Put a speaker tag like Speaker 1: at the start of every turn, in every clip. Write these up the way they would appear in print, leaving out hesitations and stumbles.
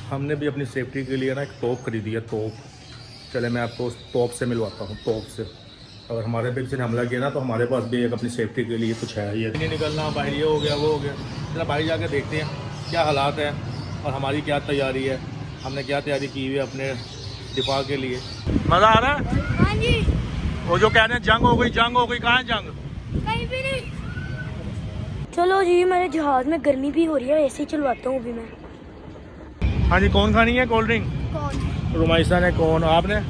Speaker 1: हमने भी अपनी सेफ्टी के लिए ना एक तोप खरीदी है, तोप। चले मैं आपको उस तोप से मिलवाता हूँ, तोप से। अगर हमारे पे किसी ने हमला किया ना तो हमारे पास भी एक अपनी सेफ्टी के लिए कुछ है। ये नहीं निकलना बाहर, ये हो गया वो हो गया। जरा बाहर जाके देखते हैं क्या हालात हैं और हमारी क्या तैयारी है, हमने क्या तैयारी की हुई है अपने दिफा के लिए। मज़ा आ रहा है?
Speaker 2: हाँ जी।
Speaker 1: वो जो कह रहे हैं जंग हो गई, जंग हो गई, कहाँ है जंग?
Speaker 2: कहीं भी नहीं। चलो जी, मेरे जहाज में गर्मी भी हो रही है, ऐसे ही चलवाता हूँ अभी मैं।
Speaker 1: हाँ जी, कौन खानी है कोल्ड ड्रिंक?
Speaker 2: कौन?
Speaker 1: रुमाइसा ने, कौन आपने?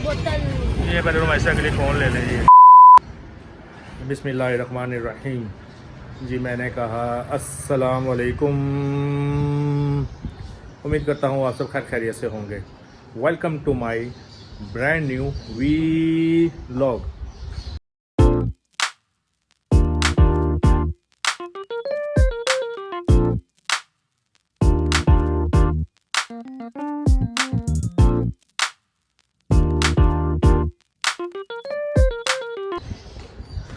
Speaker 2: बोतल।
Speaker 1: ये पहले रुमाइसा के लिए कौन ले लें? बिस्मिल्लाहिर्रहमानिर्रहीम। जी मैंने कहा अस्सलाम वालेकुम। उम्मीद करता हूँ आप सब खैर खैरियत से होंगे। Welcome to my brand new vlog.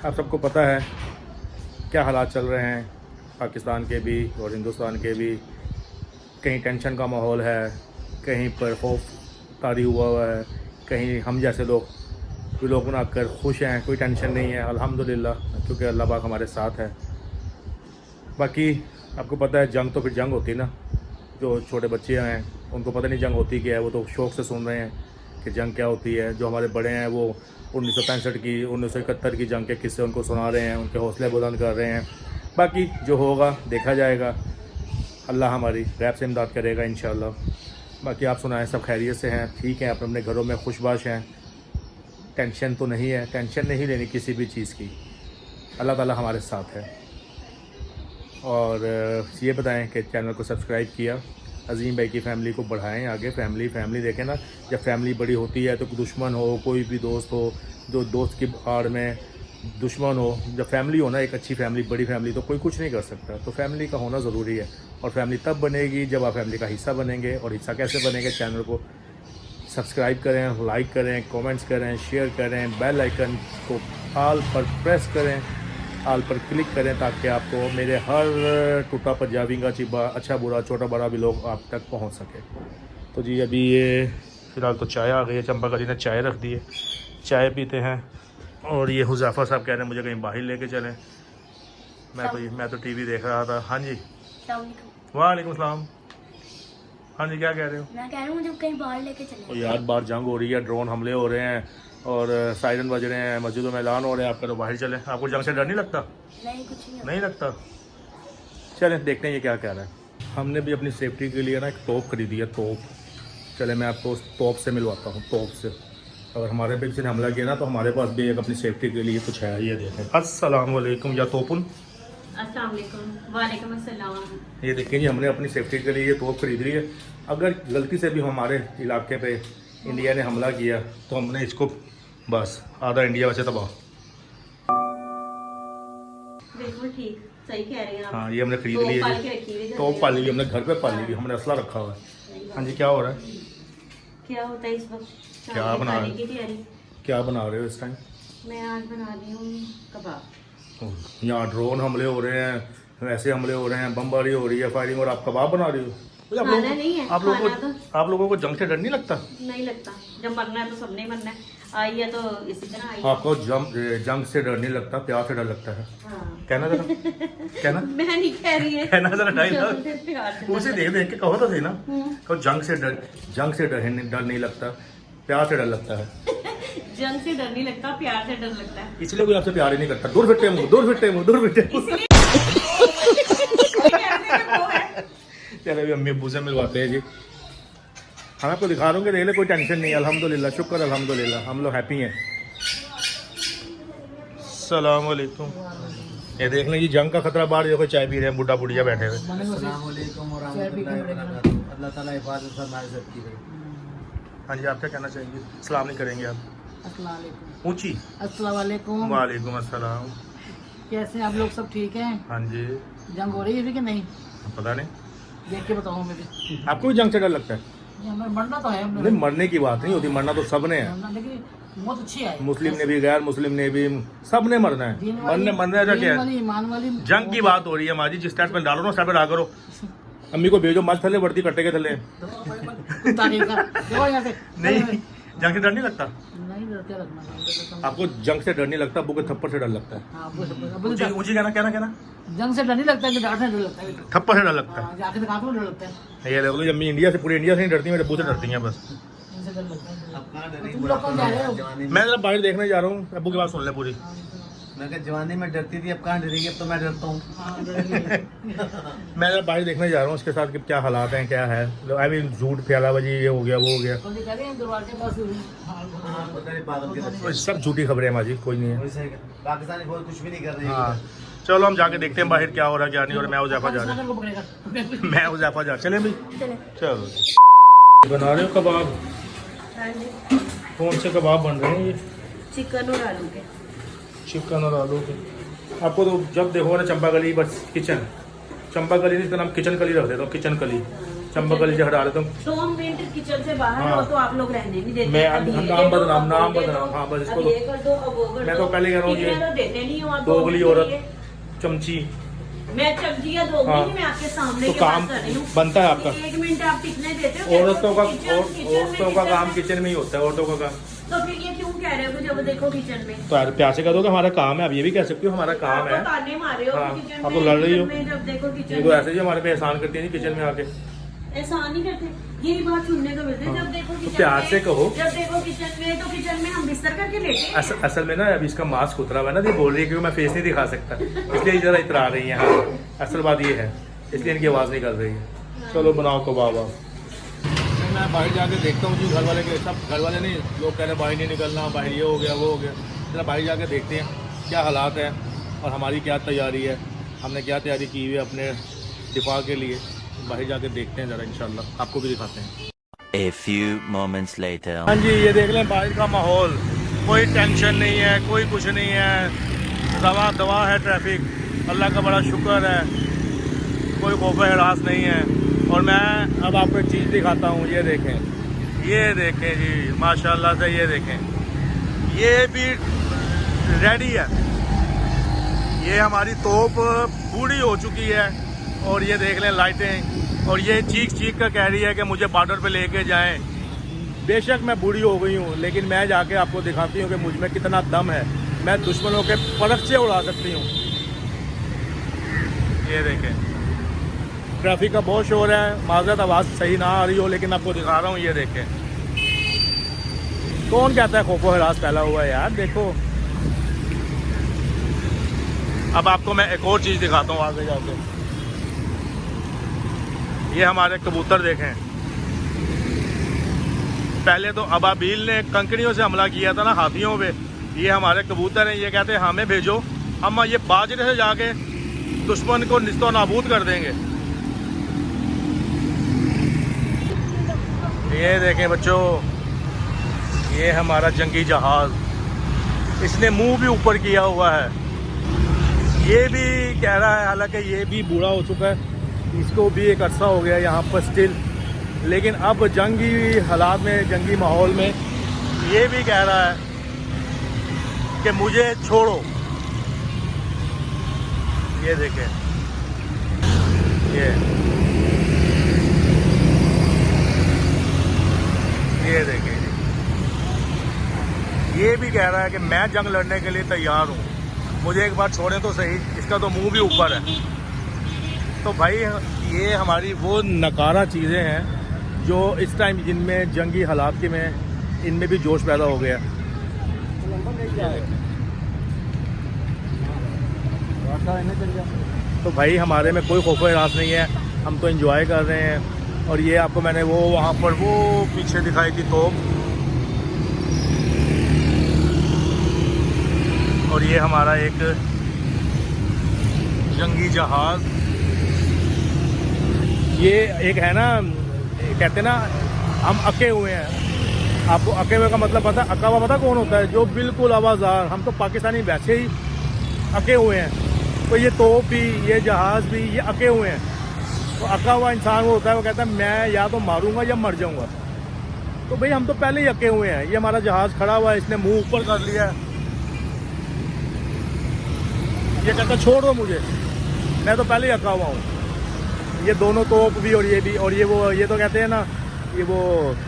Speaker 1: आप सबको पता है क्या हालात चल रहे हैं पाकिस्तान के भी और हिंदुस्तान के भी। कहीं टेंशन का माहौल है, कहीं पर खौफ तारी हुआ है, कहीं हम जैसे लोग बनाकर खुश हैं, कोई टेंशन नहीं है अल्हम्दुलिल्लाह, क्योंकि अल्लाह पाक हमारे साथ है। बाकी आपको पता है जंग तो फिर जंग होती ना। जो छोटे बच्चे हैं उनको पता नहीं जंग होती क्या है, वो तो शौक़ से सुन रहे हैं कि जंग क्या होती है। जो हमारे बड़े हैं वो 1965 की 1971 की जंग के किस्से उनको सुना रहे हैं, उनके हौसले बुलंद कर रहे हैं। बाकी जो होगा देखा जाएगा, अल्लाह हमारी गैब से इमदाद करेगा इंशाअल्लाह। बाकी आप सुनाएं, सब खैरियत से हैं, ठीक हैं, अपने अपने घरों में खुशबाश हैं। टेंशन तो नहीं है, टेंशन नहीं लेनी किसी भी चीज़ की, अल्लाह ताला हमारे साथ है। और ये बताएं कि चैनल को सब्सक्राइब किया, अज़ीम भाई की फ़ैमिली को बढ़ाएं आगे। फैमिली देखें ना, जब फैमिली बड़ी होती है तो दुश्मन हो, कोई भी दोस्त हो, जो दोस्त की आड़ में दुश्मन हो, जब फैमिली हो ना, एक अच्छी फैमिली, बड़ी फैमिली, तो कोई कुछ नहीं कर सकता। तो फैमिली का होना ज़रूरी है। और फैमिली तब बनेगी जब आप फैमिली का हिस्सा बनेंगे। और हिस्सा कैसे बनेंगे? चैनल को सब्सक्राइब करें, लाइक करें, कमेंट्स करें, शेयर करें, बेल आइकन को ऑल पर प्रेस करें, ऑल पर क्लिक करें, ताकि आपको मेरे हर टूटा पंजाबी का चिब्बा, अच्छा बुरा छोटा बड़ा भी लोग आप तक पहुंच सके। तो जी अभी ये फ़िलहाल तो चाय आ गई है, चंपा का जी ने चाय रख दी है, चाय पीते हैं। और ये हुज़ैफ़ा साहब कह रहे हैं मुझे कहीं बाहर लेके चलें। मैं तो टीवी देख रहा था। हाँ जी, वालेकुम सलाम। हाँ जी, क्या कह रहे हो?
Speaker 2: मैं कह रहा हूँ मुझे कहीं बाहर लेके चले।
Speaker 1: यार बाहर जंग हो रही है, ड्रोन हमले हो रहे हैं और सायरन बज रहे हैं, मस्जिदों में ऐलान हो रहे हैं, आपका तो बाहर चले। आपको जंग से डर नहीं लगता?
Speaker 2: नहीं, कुछ
Speaker 1: नहीं लगता। चलें देखते हैं ये क्या कह रहा है। हमने भी अपनी सेफ्टी के लिए ना एक तोप खरीदी है, तोप। चले मैं आपको उस तोप से मिलवाता हूँ, तोप से। अगर हमारे पे किसी ने हमला किया ना तो हमारे पास भी एक अपनी सेफ्टी के लिए कुछ है। ये देखें, अस्सलाम वालेकुम या तोपुन।
Speaker 3: अस्सलाम वालेकुम। वालेकुम अस्सलाम।
Speaker 1: ये देखें जी, हमने अपनी सेफ्टी के लिए ये तोप खरीद ली है। अगर गलती से भी हमारे इलाके पे इंडिया ने हमला किया तो हमने इसको बस आधा इंडिया वैसे तबाह।
Speaker 3: बिल्कुल ठीक, सही कह रहे हैं आप।
Speaker 1: हाँ, ये हमने खरीद ली है, तोप पाली हुई हमने, घर पे पाली हुई हमने, असला रखा हुआ है। हाँ जी, क्या हो रहा है?
Speaker 3: क्या होता है इस वक्त?
Speaker 1: क्या बना रहे
Speaker 3: की तैयारी?
Speaker 1: क्या बना रहे हो इस टाइम?
Speaker 3: मैं आज बना रही हूँ कबाब।
Speaker 1: यहाँ ड्रोन हमले हो रहे हैं, वैसे हमले हो रहे हैं, बमबारी हो रही है, फायरिंग, और आप कबाब बना रही हो?
Speaker 3: खाना नहीं है,
Speaker 1: आप लोगों को जंग से डर नहीं लगता?
Speaker 3: नहीं लगता। जब मरना है तो सबने मरना है। आई है तो इसी तरह आई।
Speaker 1: आपको जंग से डर नहीं लगता, प्यार से डर लगता है।
Speaker 3: हाँ।
Speaker 1: कहना जरा, कहना।
Speaker 3: मैं नहीं कह रही है,
Speaker 1: कहना जरा डायलॉग उसे देख के कहो तो सही ना। तो जंग से डर नहीं लगता, प्यार से डर लगता है।
Speaker 3: जंग से डर नहीं लगता, प्यार से डर लगता है।
Speaker 1: इसलिए कोई आपसे प्यार ही नहीं करता। दूर फिरते मुंह, दूर फिरते मुंह, दूर फिरते। चले भी अम्मी अब्बू से मिलवाते हैं जी। हम आपको दिखा रहे हैं, कोई टेंशन नहीं, अल्हम्दुलिल्लाह, शुक्र अल्हम्दुलिल्लाह, हम लोग हैप्पी हैं। अस्सलाम वालेकुम। ये देख लें जी, जंग का खतरा बाहर देखो, चाय पी रहे हैं बुढ़ा बुढ़िया बैठे हुए।
Speaker 4: अल्लाह ताला हिफाज़त फरमाए सबकी।
Speaker 1: हाँ जी, आप क्या कहना चाहेंगे? सलाम नहीं करेंगे आप? ऊंची।
Speaker 4: अस्सलाम वालेकुम।
Speaker 1: वालेकुम अस्सलाम।
Speaker 4: कैसे आप लोग? सब ठीक हैं?
Speaker 1: हाँ जी।
Speaker 4: जंग हो रही है कि नहीं?
Speaker 1: पता नहीं,
Speaker 4: देख के बताऊँ मैं भी।
Speaker 1: आपको भी जंग से डर लगता है?
Speaker 4: हमें मरना तो है,
Speaker 1: नहीं, मरने की बात नहीं होती, मरना तो सब ने है।
Speaker 4: लेकिन बहुत अच्छी है।
Speaker 1: मुस्लिम ने भी, गैर मुस्लिम ने भी, सब ने मरना है। मरने का क्या है?
Speaker 4: ईमान वाली
Speaker 1: जंग की बात हो रही है हमारी, जिस टाइप पे डालो ना उस टाइप पे डाल करो। अम्मी को भेजो, मस्त थले बढ़ती कट्टे के थले।
Speaker 4: कुत्ता नहीं था, देखो यहाँ से।
Speaker 1: नहीं, जंग से डर नहीं लगता
Speaker 4: नहीं डर, क्या लगना।
Speaker 1: आपको? जंग से डर नहीं लगता, अब्बू के थप्पड़ से डर लगता है।
Speaker 4: हाँ, अब तो
Speaker 1: ऊंची कहना कहना कहना
Speaker 4: जंग से डर नहीं लगता, कि डांट से डर लगता है।
Speaker 1: थप्पड़ से डर लगता
Speaker 4: हाँ, जाके दिखाते में डर लगता है।
Speaker 1: है। ये देखो अम्मी इंडिया से, पूरी इंडिया से नहीं डरती, मेरे अब्बू से डरती हैं बस।
Speaker 4: इनसे डर लगता है। तुम लोग कौन जा रहे हो?
Speaker 1: मैं जरा बाहर देखने जा रहा हूँ, अब्बू की बात सुन ले पूरी।
Speaker 5: मैं कहा जवानी में डरती थी, अब कहाँ डरेगी, अब तो मैं डरता हूँ।
Speaker 4: हाँ, डरेंगे।
Speaker 1: मैं जरा बाहर देखने जा रहा हूँ उसके साथ कि क्या हालात हैं, क्या है। आई मीन झूठ फैलाबाजी, ये हो गया वो हो गया,
Speaker 4: तो ये कह रहे हैं दरबार के पास।
Speaker 5: हाँ, पता नहीं पागल के बच्चे।
Speaker 1: तो सब झूठी खबरें हैं माँ जी, कोई नहीं है।
Speaker 5: वैसे ही पाकिस्तानी फौज कुछ भी नहीं कर रही है।
Speaker 1: हाँ चलो हम जाके देखते हैं बाहर क्या हो रहा है क्या नहीं हो रहा। मैं उजाफा जा रहा
Speaker 4: को पकड़ेगा।
Speaker 1: हूँ, मैं उजाफा जा, चले भाई
Speaker 2: चले।
Speaker 1: चलो। बना रहे हो कबाब?
Speaker 3: हाँ जी,
Speaker 1: कौन से कबाब बन रहे हैं ये?
Speaker 3: चिकन और आलू के।
Speaker 1: चिकन और आलू के। आपको तो जब देखो ना चंपा कली, बस किचन, चंपा कली नहीं, इसका नाम किचन कली रख देता हूँ, किचन कली। चंपा कली से हटा देता हूँ।
Speaker 3: 2 मिनट किचन से बाहर
Speaker 1: हाँ।
Speaker 3: हो तो आप लोग रहने नहीं देते।
Speaker 1: मैं
Speaker 3: अभी ये
Speaker 1: नाम
Speaker 3: दो,
Speaker 1: बदनाम,
Speaker 3: अब
Speaker 1: नाम
Speaker 3: वो दे
Speaker 1: बदनाम,
Speaker 3: दो,
Speaker 1: हाँ बस इसको
Speaker 3: अब ये कर दो, अब वो कर
Speaker 1: मैं
Speaker 3: दो।
Speaker 1: तो पहले कह रहा हूँ ये
Speaker 3: इतने तो देते नहीं हो आप
Speaker 1: दोगली
Speaker 3: दो
Speaker 1: औरत,
Speaker 3: के लिए।
Speaker 1: चमची।
Speaker 3: मैं चमची या दोगली
Speaker 1: हाँ।
Speaker 3: नहीं, मैं आपके सामने
Speaker 1: तो
Speaker 3: की
Speaker 1: काम
Speaker 3: बात कर रही हूँ।
Speaker 1: बनता है आपका।
Speaker 3: 1 मिनट आप कितने देते हो?
Speaker 1: औरतों का
Speaker 3: किचन
Speaker 1: औरतों का काम किचन में ही होता है, औरतों का काम।
Speaker 3: तो फिर ये क्यों कह रहे हो कि जब देखो किचन में?
Speaker 1: तो यार प्यार से कह दो कि हमारा काम है, आप ये भी कह सकते हो हमारा काम
Speaker 3: आप
Speaker 1: है।
Speaker 3: तो ताने मारे हो
Speaker 1: हाँ,
Speaker 3: किचन
Speaker 1: आप
Speaker 3: में,
Speaker 1: तो लड़ रही हो।
Speaker 3: किचन में जब देखो
Speaker 1: ये
Speaker 3: किचन
Speaker 1: तो
Speaker 3: में।
Speaker 1: ऐसे ही हमारे पे एहसान करती है नहीं किचन में आके।
Speaker 3: ऐसा नहीं करते, यही बात सुनने को मिलती है। जब देखो किचन
Speaker 1: प्यार
Speaker 3: में,
Speaker 1: से कहो।
Speaker 3: जब देखो किचन में, तो किचन में हम बिस्तर करके लेटे हैं।
Speaker 1: असल में ना अभी इसका मास्क उतरा हुआ है ना, ये बोल रही है क्योंकि मैं फेस नहीं दिखा सकता, इसलिए जरा इतरा रही है। हाँ असल बात ये है, इसलिए इनकी आवाज़ नहीं कर रही है। चलो बनाओ कबाब आप। मैं बाहर जाके देखता हूँ जी, घर वाले के सब, घर वाले नहीं, लोग कह रहे हैं बाहर नहीं निकलना, बाहर ये हो गया वो हो गया। जरा बाहर जाके देखते हैं क्या हालात हैं और हमारी क्या तैयारी है, हमने क्या तैयारी की हुई है अपने दिफा के लिए। बाहर जाके देखते हैं ज़रा, इंशाल्लाह आपको भी दिखाते हैं।
Speaker 6: A few moments later.
Speaker 1: हाँ जी, ये देख लें बाहर का माहौल, कोई टेंशन नहीं है, कोई कुछ नहीं है, दवा दवा है ट्रैफिक, अल्लाह का बड़ा शुक्र है, कोई खौफ हरास नहीं है। और मैं अब आपको एक चीज़ दिखाता हूँ, ये देखें जी, माशाल्लाह से ये देखें, ये भी रेडी है। ये हमारी तोप बूढ़ी हो चुकी है और ये देख लें लाइटें, और ये चीख कर कह रही है कि मुझे बॉर्डर पे लेके जाएं। बेशक मैं बूढ़ी हो गई हूँ, लेकिन मैं जाके आपको दिखाती हूँ कि मुझ में कितना दम है, मैं दुश्मनों के परख से उड़ा सकती हूँ। ये देखें, ट्रैफिक का बहुत शोर है, माज़रत आवाज़ सही ना आ रही हो, लेकिन आपको दिखा रहा हूँ। ये देखें, कौन कहता है खौफो हरास फैला हुआ है यार, देखो। अब आपको मैं एक और चीज़ दिखाता हूँ आगे जाके। ये हमारे कबूतर देखें, पहले तो अबाबील ने कंकड़ियों से हमला किया था ना, हाथियों पे। ये हमारे कबूतर हैं, ये कहते हैं हमें भेजो, हम ये बाजरे से जाके दुश्मन को निस्तो नाबूद कर देंगे। ये देखें बच्चों, ये हमारा जंगी जहाज, इसने मुंह भी ऊपर किया हुआ है। ये भी कह रहा है, हालांकि ये भी बूढ़ा हो चुका है, इसको भी एक अरसा हो गया यहाँ पर स्टिल, लेकिन अब जंगी हालात में, जंगी माहौल में ये भी कह रहा है कि मुझे छोड़ो। ये देखें, ये देखें, ये भी कह रहा है कि मैं जंग लड़ने के लिए तैयार हूँ, मुझे एक बार छोड़ें तो सही। इसका तो मुंह भी ऊपर है। तो भाई ये हमारी वो नकारा चीज़ें हैं जो इस टाइम जिनमें जंगी हालात के में इनमें भी जोश पैदा हो गया। तो भाई हमारे में कोई खौफ हरास नहीं है, हम तो एंजॉय कर रहे हैं। और ये आपको मैंने वो वहाँ पर वो पीछे दिखाई थी तोप, और ये हमारा एक जंगी जहाज। ये एक है ना, कहते हैं ना हम अके हुए हैं। आपको अके हुए का मतलब पता, अका हुआ पता कौन होता है? जो बिल्कुल आवाज़ार। हम तो पाकिस्तानी वैसे ही अके हुए हैं। तो ये तोप भी, ये जहाज़ भी, ये अके हुए हैं। तो अका हुआ इंसान वो होता है, वो कहता है मैं या तो मारूंगा या मर जाऊंगा। तो भाई हम तो पहले ही अके हुए हैं। ये हमारा जहाज़ खड़ा हुआ है, इसने मुंह ऊपर कर लिया है। ये कहता छोड़ दो मुझे, मैं तो पहले ही अका हुआ हूँ। ये दोनों तोप भी और ये भी, और ये तो कहते हैं ना, ये वो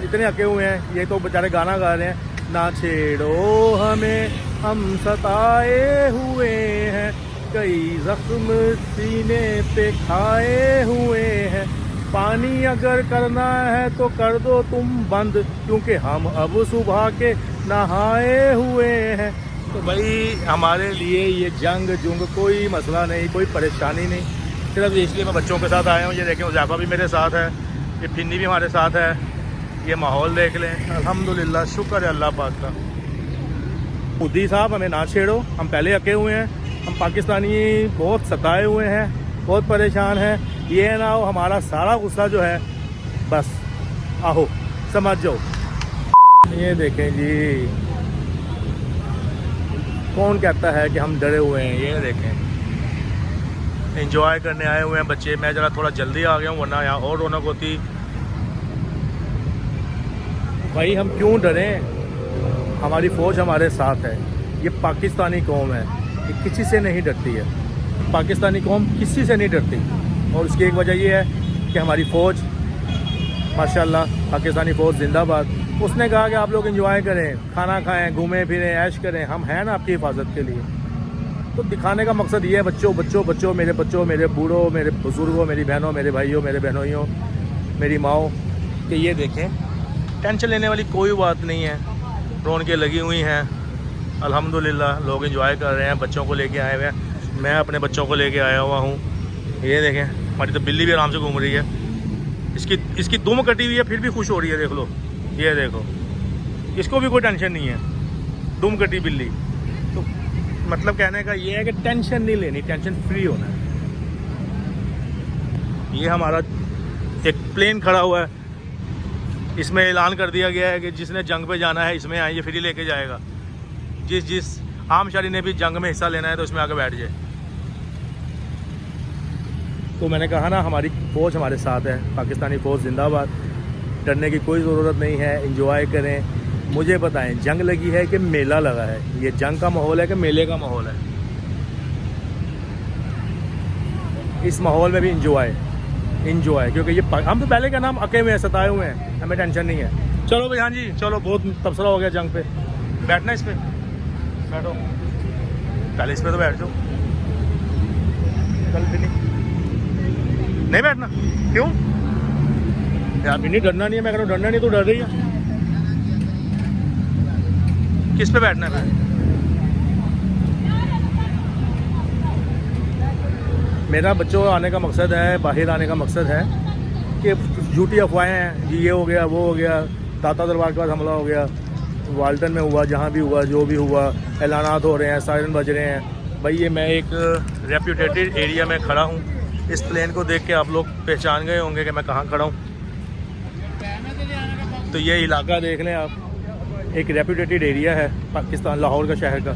Speaker 1: इतने अके हुए हैं, ये तो बेचारे गाना गा रहे हैं, ना छेड़ो हमें हम सताए हुए हैं, कई जख्म सीने पे खाए हुए हैं, पानी अगर करना है तो कर दो तुम बंद, क्योंकि हम अब सुबह के नहाए हुए हैं। तो भाई हमारे लिए ये जंग जुंग कोई मसला नहीं, कोई परेशानी नहीं, सिर्फ इसलिए मैं बच्चों के साथ आया हूँ। ये देखें उज़ैफ़ा भी मेरे साथ है, ये फिन्नी भी हमारे साथ है, ये माहौल देख लें, अल्हम्दुलिल्लाह, शुक्र है अल्लाह पाक का। मोदी साहब हमें ना छेड़ो, हम पहले अके हुए हैं, हम पाकिस्तानी बहुत सताए हुए हैं, बहुत परेशान हैं। ये ना हो हमारा सारा गुस्सा जो है, बस आहो समझ जाओ। ये देखें जी, कौन कहता है कि हम डरे हुए हैं। ये देखें, एंजॉय करने आए हुए हैं बच्चे। मैं ज़रा थोड़ा जल्दी आ गया हूँ, वरना यहाँ और रौनक होती। भाई हम क्यों डरें, हमारी फ़ौज हमारे साथ है। ये पाकिस्तानी कौम है, ये किसी से नहीं डरती है। पाकिस्तानी कौम किसी से नहीं डरती, और उसकी एक वजह ये है कि हमारी फ़ौज माशाल्लाह, पाकिस्तानी फ़ौज जिंदाबाद। उसने कहा कि आप लोग एंजॉय करें, खाना खाएं, घूमें फिरें, ऐश करें, हम हैं ना आपकी हिफाजत के लिए। तो दिखाने का मकसद ये है, बच्चों मेरे बच्चों, मेरे बूढ़ों, मेरे बुज़ुर्गों, मेरी बहनों, मेरे भाइयों, मेरे बहनोइयों, मेरी माओ, कि ये देखें टेंशन लेने वाली कोई बात नहीं है। रौनकें लगी हुई हैं, अल्हम्दुलिल्लाह, लोग एंजॉय कर रहे हैं, बच्चों को लेके आए हुए हैं। मैं अपने बच्चों को लेके आया हुआ हूँ। ये देखें, हमारी तो बिल्ली भी आराम से घूम रही है, इसकी दुम कटी हुई है, फिर भी खुश हो रही है। देख लो, ये देखो, इसको भी कोई टेंशन नहीं है, दुम कटी बिल्ली। तो मतलब कहने का ये है कि टेंशन नहीं लेनी, टेंशन फ्री होना है। ये हमारा एक प्लेन खड़ा हुआ है, इसमें ऐलान कर दिया गया है कि जिसने जंग पे जाना है इसमें आए, ये फ्री लेके जाएगा। जिस आम शहरी ने भी जंग में हिस्सा लेना है तो इसमें आके बैठ जाए। तो मैंने कहा ना, हमारी फ़ौज हमारे साथ है, पाकिस्तानी फ़ौज जिंदाबाद, डरने की कोई ज़रूरत नहीं है, एंजॉय करें। मुझे बताएं, जंग लगी है कि मेला लगा है? ये जंग का माहौल है कि मेले का माहौल है? इस माहौल में भी इंजॉय, क्योंकि ये हम तो पहले का नाम अके में सताए हुए हैं, हमें टेंशन नहीं है। चलो भाई, हाँ जी चलो, बहुत तबसरा हो गया जंग पे। बैठना इस पर, बैठो पहले, इस पर तो बैठ जाओ, कल फिर नहीं बैठना। क्यों यार? नहीं डरना नहीं है, मैं कह रहा हूँ डरना नहीं, तो डर रही है। किस पे बैठना है? मेरा बच्चों आने का मकसद है, बाहर आने का मकसद है कि झूठी अफवाहें हैं, ये हो गया, वो हो गया, ताता दरबार के बाद हमला हो गया, वाल्टन में हुआ, जहाँ भी हुआ, जो भी हुआ, ऐलानात हो रहे हैं, सायरन बज रहे हैं। भाई ये मैं एक रेप्यूटेटेड एरिया में खड़ा हूँ। इस प्लेन को देख के आप लोग पहचान गए होंगे कि मैं कहाँ खड़ा हूँ। तो ये इलाका देख लें आप, एक रेप्यूटेटेड एरिया है पाकिस्तान, लाहौर का शहर का।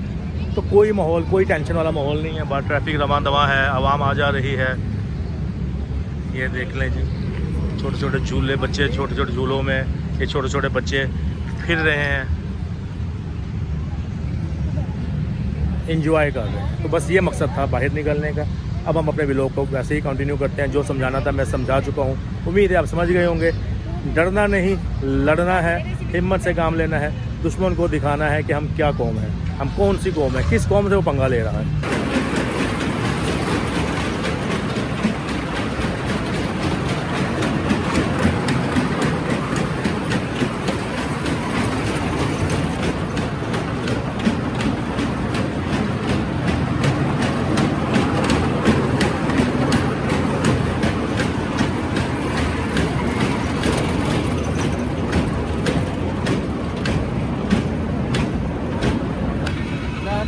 Speaker 1: तो कोई माहौल, कोई टेंशन वाला माहौल नहीं है। बाहर ट्रैफिक रवां दवा है, आवाम आ जा रही है। ये देख लें जी, छोटे छोटे झूले, बच्चे छोटे छोटे झूलों में, ये छोटे छोटे बच्चे फिर रहे हैं, एंजॉय कर रहे हैं। तो बस ये मकसद था बाहर निकलने का। अब हम अपने व्लॉग को वैसे ही कंटिन्यू करते हैं। जो समझाना था मैं समझा चुका हूँ, उम्मीद है आप समझ गए होंगे। डरना नहीं, लड़ना है, हिम्मत से काम लेना है, दुश्मन को दिखाना है कि हम क्या कौम है, हम कौन सी कौम है, किस कौम से वो पंगा ले रहा है।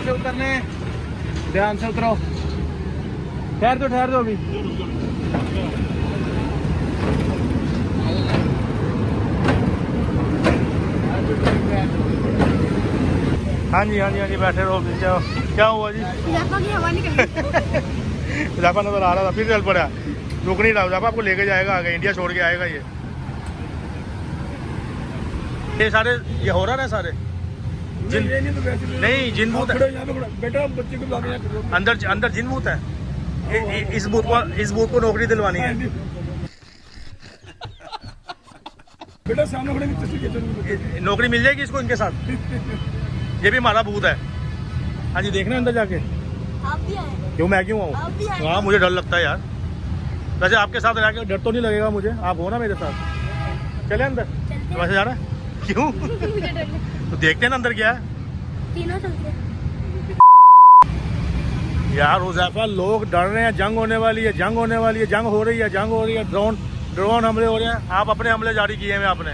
Speaker 5: उतरने, ध्यान से उतरो। ठहर दो अभी।
Speaker 1: हाँ जी बैठे रहो। क्या हुआ जी? जापा नजर आ रहा था, फिर चल पड़ा। रुक नहीं रहा, जापा आपको लेके जाएगा आगे, इंडिया छोड़ के आएगा। ये सारे ये हो रहा है सारे नहीं जिन भूत है
Speaker 5: बेटा, बच्चे को
Speaker 1: अंदर जिन भूत है। इस भूत को नौकरी दिलवानी है। बेटा सामने नौकरी मिल जाएगी इसको इनके साथ। ये भी हमारा भूत है। हाँ जी, देख रहे हैं अंदर जाके।
Speaker 2: आप भी आए?
Speaker 1: क्यों, मैं क्यों
Speaker 2: आप भी आए?
Speaker 1: आऊँ? हाँ, मुझे डर लगता है यार। वैसे आपके साथ रह के डर तो नहीं लगेगा मुझे, आप हो ना मेरे साथ। चले अंदर? वैसे जा रहा है? क्यों? तो देखते हैं ना अंदर क्या है।
Speaker 2: तीनों चलते हैं।
Speaker 1: यार हुज़ैफा, लोग डर रहे हैं, जंग होने वाली है, जंग होने वाली है, जंग हो रही है, जंग हो रही है, ड्रोन हमले हो रहे हैं। आप अपने हमले जारी किए हैं आपने।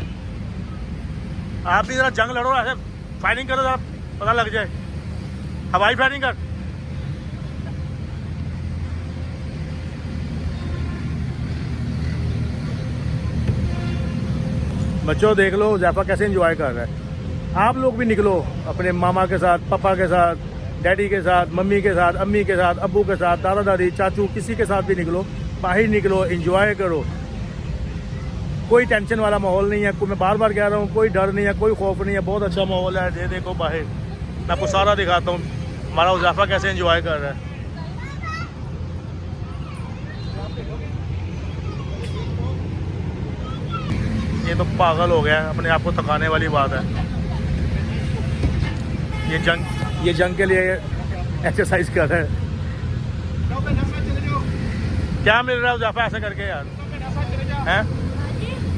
Speaker 1: आप भी जरा जंग लड़ो, ऐसे फायरिंग करो, जरा पता लग जाए। हवाई फायरिंग कर। बच्चों देख लो हुज़ैफा कैसे एंजॉय कर रहा है। आप लोग भी निकलो अपने मामा के साथ, पापा के साथ, डैडी के साथ, मम्मी के साथ, अम्मी के साथ, अब्बू के साथ, दादा दादी, चाचू, किसी के साथ भी निकलो, बाहर निकलो, एंजॉय करो। कोई टेंशन वाला माहौल नहीं है। मैं बार बार कह रहा हूँ, कोई डर नहीं है, कोई खौफ नहीं है, बहुत अच्छा माहौल है। ये देखो बाहर, मैं आपको सारा दिखाता हूँ हमारा हुज़ैफा कैसे एंजॉय कर रहा है। ये तो पागल हो गया है, अपने आप को थकाने वाली बात है। ये जंग के लिए एक्सरसाइज कर रहा है। क्या मिल रहा है हुज़ैफा ऐसा करके यार? हैं?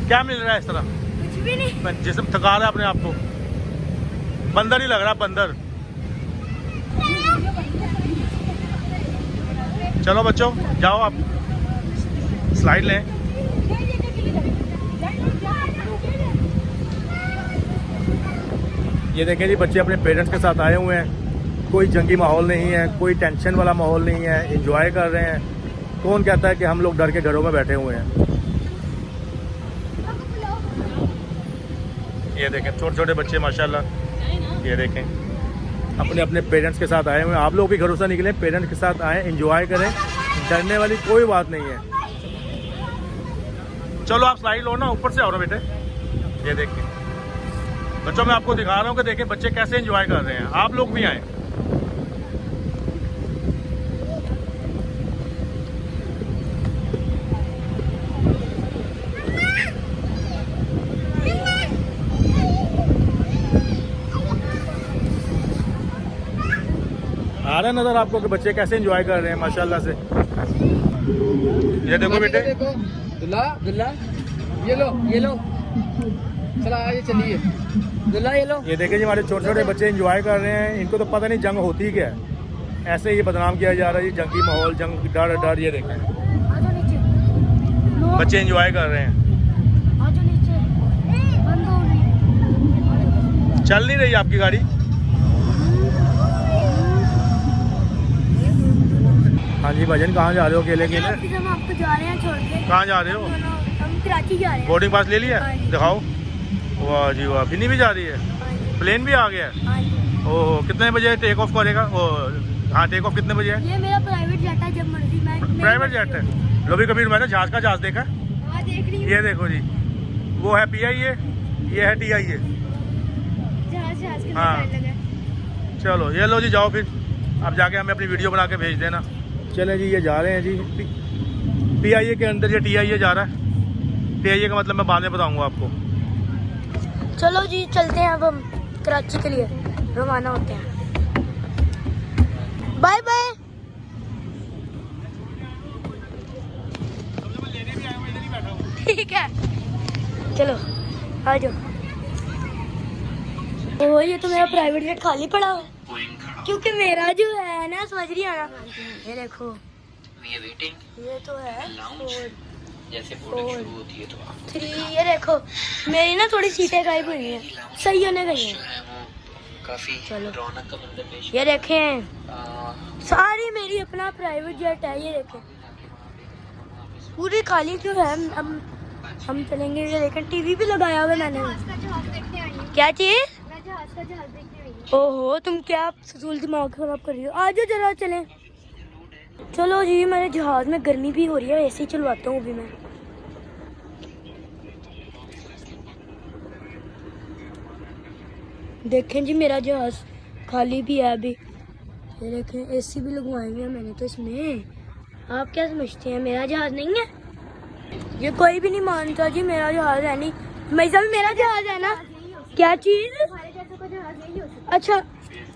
Speaker 1: क्या मिल रहा है इस तरह?
Speaker 2: कुछ भी नहीं।
Speaker 1: जिस्म थका रहा है अपने आप को। बंदर ही लग रहा, बंदर। चलो बच्चों, जाओ आप स्लाइड लें। ये देखें जी, बच्चे अपने पेरेंट्स के साथ आए हुए हैं। कोई जंगी माहौल नहीं है, कोई टेंशन वाला माहौल नहीं है, एंजॉय कर रहे हैं। कौन कहता है कि हम लोग डर के घरों में बैठे हुए हैं? ये देखें छोटे छोटे बच्चे माशाल्लाह, ये देखें अपने अपने पेरेंट्स के साथ आए हुए हैं। आप लोग भी घरों से निकलें, पेरेंट्स के साथ आएँ, एंजॉय करें। डरने वाली कोई बात नहीं है। चलो आप स्लाइड लो ना, ऊपर से आओ ना बेटे। ये देखें बच्चों, मैं आपको दिखा रहा हूँ कि देखें बच्चे कैसे एंजॉय कर रहे हैं। आप लोग भी आए। आ रहा है नजर आपको कि बच्चे कैसे एंजॉय कर रहे हैं माशाल्लाह से। ये देखो बेटे,
Speaker 7: दुल्ला दुल्ला, ये लो चला आगे चलिए दुल्ला, ये लो।
Speaker 1: ये देखें जी, हमारे छोटे छोटे बच्चे एंजॉय कर रहे हैं। इनको तो पता नहीं जंग होती क्या है, ऐसे ही बदनाम किया जा रहा है। ये जंगी माहौल, जंग, डर डर। ये देखें
Speaker 2: आजो नीचे।
Speaker 1: बच्चे एंजॉय कर रहे हैं।
Speaker 2: आजो नीचे। बंद हो गई।
Speaker 1: चल नहीं रही आपकी गाड़ी? हाँ जी भाईजान, कहाँ जा रहे हो अकेले अकेले?
Speaker 2: हम आपको जा रहे हैं छोड़ के।
Speaker 1: कहाँ जा रहे हो?
Speaker 2: हम कराची जा रहे हैं।
Speaker 1: बोर्डिंग पास ले लिया?
Speaker 2: हाँ जी।
Speaker 1: दिखाओ। वाह जी वाह, फिनी भी जा रही है? प्लेन भी आ गया है?
Speaker 2: हाँ जी।
Speaker 1: ओहो, कितने बजे टेक ऑफ करेगा? हाँ, टेक ऑफ कितने बजे है?
Speaker 2: ये मेरा प्राइवेट जेट है, जब मर्जी मैं
Speaker 1: प्राइवेट जेट है? लोभी कभी मैंने जहाज का जहाज देखा?
Speaker 2: हाँ, देख रही हूँ।
Speaker 1: ये देखो जी, वो है PIA, ये है TIA।
Speaker 2: जहाज के
Speaker 1: हाँ।
Speaker 2: साइड लगा।
Speaker 1: चलो ये लो जी, जाओ फिर। अब जाके हमें अपनी वीडियो बना के भेज देना। चलें जी, ये जा रहे हैं जी PIA के अंदर। ये TIA जा रहा है। TIA का मतलब मैं बाद में बताऊंगा आपको।
Speaker 2: चलो जी चलते हैं, अब हम कराची के लिए रवाना होते हैं। Bye bye. ठीक है, चलो आ जाओ। ओह, ये तो मेरा प्राइवेट जेट खाली पड़ा हुआ है, क्योंकि मेरा जो है ना, समझ रही है ना, ये देखो, ये तो है 4
Speaker 7: जैसे
Speaker 2: तो 3। ये देखो मेरी ना थोड़ी सीटें गायब हुई हैं, सही होने गई हैं।
Speaker 7: काफी रौनक का मंजर पेश।
Speaker 2: ये देखें, सारी मेरी अपना प्राइवेट जेट है। ये देखें पूरी खाली क्यों है। अब हम चलेंगे। ये देखें टीवी भी लगाया हुआ है मैंने। क्या चीज? ओहो, तुम क्या फजूल दिमाग खराब कर रही हो? आ जाओ जरा चलें। चलो जी, मेरे जहाज में गर्मी भी हो रही है, ऐसे ही चलवाता हूँ अभी मैं। देखें जी, मेरा जहाज खाली भी है अभी। ये देखें, AC भी लगवाए हुए हैं मैंने तो इसमें। आप क्या समझते हैं मेरा जहाज नहीं है? ये कोई भी नहीं मानता जी, मेरा जहाज है नहीं। मैसा भी मेरा जहाज है ना। क्या चीज? अच्छा,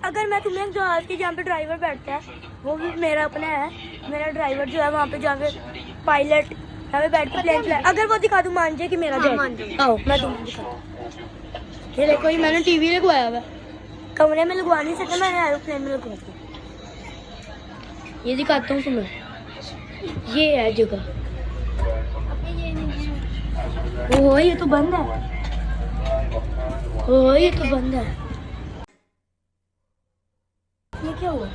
Speaker 2: अगर मैं तुम्हें जहाज के जहाँ पे ड्राइवर बैठता है वो भी मेरा अपना है। मेरा ड्राइवर जो है वहाँ पे जहाँ पे पायलट यहाँ पे बैठ के प्लेन चला, अगर वो दिखा दूँ मान जाए कि मेरा जहाज। आओ मैं तुम्हें दिखा। ये देखो, ये मैंने टीवी लगवाया हुआ है। कमरे में लगवा नहीं सकता, मैंने एरोप्लेन में लगवा दिया। ये दिखाता हूँ तुम्हें, ये है जगह। ओह ये तो बंद है। ओह ये तो बंद है। ये क्या हुआ?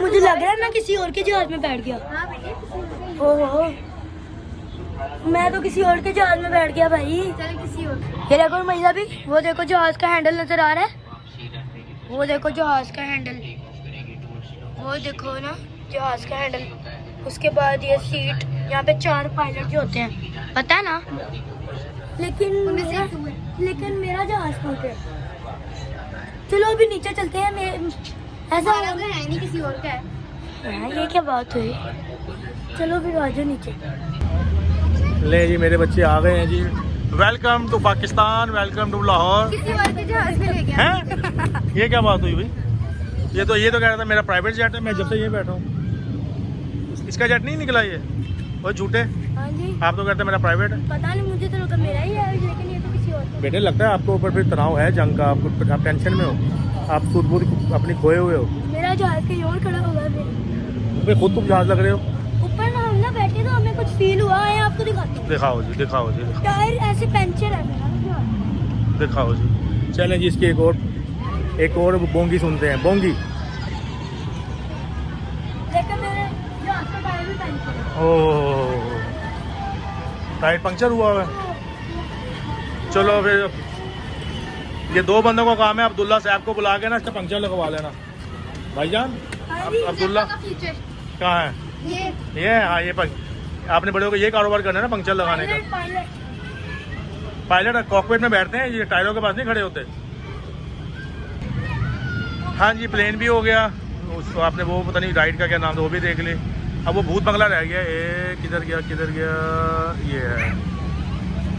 Speaker 2: मुझे लग रहा है मैं किसी और के जहाज में बैठ गया। ओहो, मैं तो किसी और के जहाज में बैठ गया भाई। ये देखो महिला भी, वो देखो जहाज का हैंडल नजर आ रहा है। वो देखो जहाज का हैंडल, वो देखो ना जहाज का हैंडल। उसके बाद ये सीट, यहाँ पे 4 पायलट जो होते हैं, पता है ना। लेकिन मेरा जहाज कहाँ पे? चलो अभी नीचे चलते हैं। ऐसा है नहीं, किसी और का है। ये क्या बात हुई? चलो फिर आ जाओ नीचे।
Speaker 1: ले जी मेरे बच्चे आ गए हैं जी। Welcome to Pakistan, welcome to Lahore.
Speaker 2: किसी और के जहाज में ले गया
Speaker 1: हैं? ये क्या बात हुई भाई? ये तो कह रहा था मेरा प्राइवेट जेट है, मैं जब से ये बैठा हूँ। इसका जेट नहीं निकला ये, वो झूठे।
Speaker 2: हाँ जी,
Speaker 1: आप तो कहते हैं मेरा प्राइवेट है।
Speaker 2: पता नहीं, मुझे तो लगा मेरा ही है, लेकिन ये तो किसी और का।
Speaker 1: बेटे लगता है आपको ऊपर फिर तनाव है जंग का, आप टेंशन में हो, आप सूझबूझ अपनी खोए हुए हो।
Speaker 2: मेरा जहाज कहीं और खड़ा हुआ है।
Speaker 1: फिर खुद तुम जहाज लग रहे हो।
Speaker 2: ऊपर ना हम ना बैठे तो हमें कुछ फील हुआ है, आपको दिखाता हूँ।
Speaker 1: दिखाओ जी, दिखाओ जी,
Speaker 2: टायर ऐसे पंचर है मेरा।
Speaker 1: दिखाओ जी। चलें जी, इसकी एक और बोंगी सुनते हैं। बोंगी।
Speaker 2: लेकिन मेरे जहाज का टायर भी पंचर है।
Speaker 1: ओह, टायर पंक्चर हुआ है। चलो फिर ये 2 बंदों का काम है, अब्दुल्ला साहब को बुला के ना इसका पंक्चर लगवा लेना। भाईजान अब्दुल्ला कहाँ है? ये हाँ, ये आपने बड़े होकर ये कारोबार करना है ना, पंक्चर लगाने का। पायलट कॉकपिट में बैठते हैं, ये टायरों के पास नहीं खड़े होते। हाँ जी, प्लेन भी हो गया। उसको आपने वो पता नहीं राइड का क्या नाम था, वो भी देख ले। अब वो भूत बंगला रह गया। ये किधर गया? ये है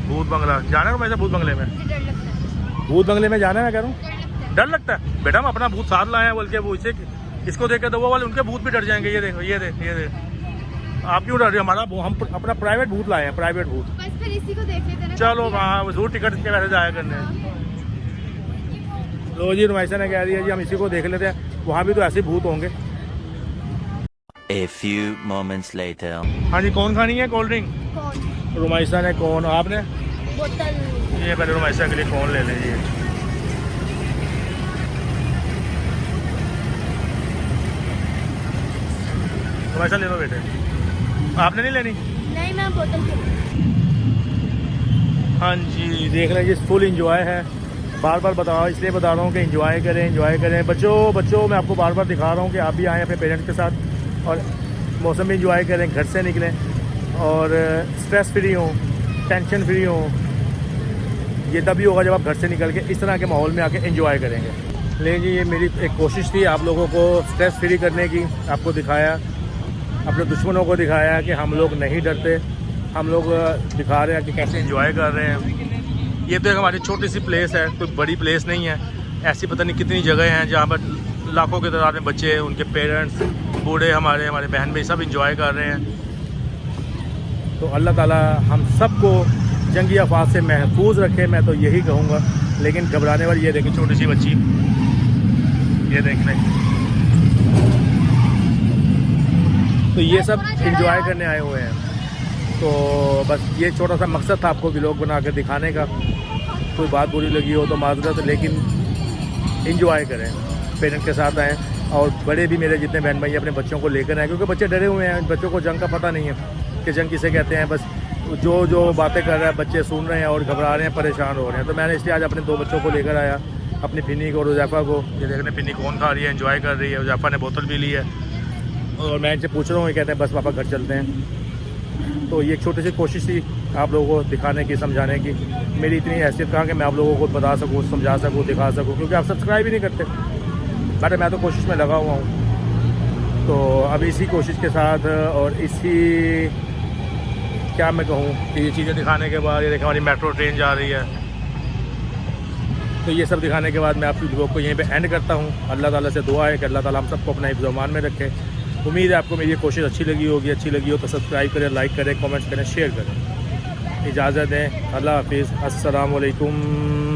Speaker 1: भूत बंगला। जाना है वैसे भूत बंगले में? भूत बंगले में जाना है, मैं कह रहा हूँ। डर लगता है बेटा, हम अपना भूत साथ लाए हैं, बल्कि वो इसे इसको देख के तो वो वाले उनके भूत भी डर जाएंगे। ये देखो, ये देख। आप क्यों डर रहे हो? हम अपना प्राइवेट भूत लाए हैं, प्राइवेट भूत।
Speaker 2: बस फिर इसी को देख लेते हैं।
Speaker 1: चलो वहाँ जरूर टिकट के वैसे जाया करने। लो जी, रुमैसा ने कह दिया जी हम इसी को देख लेते हैं, वहाँ भी तो ऐसे भूत होंगे।
Speaker 6: A few moments later.
Speaker 1: हाँ जी, कौन खानी है कोल्ड ड्रिंक? रुमैसा ने कौन, आपने?
Speaker 2: बोतल।
Speaker 1: ये पहले रुमैसा के लिए कौन ले लीजिए। रुमैसा ले लो बेटे। आपने नहीं लेनी?
Speaker 2: नहीं, मैं बोतल पी।
Speaker 1: हाँ जी, देख रहे हैं जी, फुल इंजॉय है। बार बार इसलिए बता रहा हूँ कि इंजॉय करें बच्चों। मैं आपको बार बार दिखा रहा हूँ कि आप भी आएँ अपने पेरेंट्स के साथ और मौसम भी इंजॉय करें, घर से निकलें और स्ट्रेस फ्री हों, टेंशन फ्री हों। ये तभी होगा जब आप घर से निकल के इस तरह के माहौल में आके एंजॉय करेंगे। लेकिन जी, ये मेरी एक कोशिश थी आप लोगों को स्ट्रेस फ्री करने की। आपको दिखाया, अपने दुश्मनों को दिखाया कि हम लोग नहीं डरते। हम लोग दिखा रहे हैं कि कैसे एंजॉय कर रहे हैं। ये तो एक हमारी छोटी सी प्लेस है, कोई बड़ी प्लेस नहीं है। ऐसी पता नहीं कितनी जगह हैं जहाँ पर लाखों की तादाद में बच्चे, उनके पेरेंट्स, बूढ़े, हमारे बहन भाई सब इंजॉय कर रहे हैं। तो अल्लाह ताला हम सबको जंगी आफात से महफूज रखे, मैं तो यही कहूँगा। लेकिन घबराने वाली ये देखें, छोटी सी बच्ची, ये देख लें। तो ये सब इंजॉय करने आए हुए हैं। तो बस ये छोटा सा मकसद था आपको व्लॉग बना कर दिखाने का। कोई बात बुरी लगी हो तो माजरत, लेकिन इंजॉय करें, पेरेंट्स के साथ आएँ। और बड़े भी मेरे जितने बहन भाई अपने बच्चों को लेकर आए, क्योंकि बच्चे डरे हुए हैं। बच्चों को जंग का पता नहीं है कि जंग किसे कहते हैं। बस जो बातें कर रहे हैं बच्चे सुन रहे हैं और घबरा रहे हैं, परेशान हो रहे हैं। तो मैंने इसलिए आज अपने 2 बच्चों को लेकर आया, अपनी फिनी को और हुज़ैफ़ा को। ये देखने फिनी कौन खा रही है, एंजॉय कर रही है। हुज़ैफ़ा ने बोतल भी ली है और मैं इनसे पूछ रहा हूँ, ये कहते हैं बस पापा घर चलते हैं। तो ये एक छोटी सी कोशिश थी आप लोगों को दिखाने की, समझाने की। मेरी इतनी हैसियत कहाँ कि मैं आप लोगों को बता सकूँ, समझा सकूँ, दिखा सकूँ, क्योंकि आप सब्सक्राइब ही नहीं करते। बट मैं तो कोशिश में लगा हुआ हूँ। तो अब इसी कोशिश के साथ और इसी क्या मैं कहूँ कि ये चीज़ें दिखाने के बाद, ये देखिए हमारी मेट्रो ट्रेन जा रही है। तो ये सब दिखाने के बाद मैं आपकी ब्लॉग को यहीं पे एंड करता हूँ। अल्लाह ताला से दुआ है कि अल्लाह ताला हम सबको अपना हिफ्ज़-ओ-अमान में रखे। उम्मीद है आपको मेरी ये कोशिश अच्छी लगी होगी। अच्छी लगी हो तो सब्सक्राइब करें, लाइक करें, कमेंट्स करें, शेयर करें। इजाज़त दें, अल्लाह हाफिज़, अस्सलाम वालेकुम।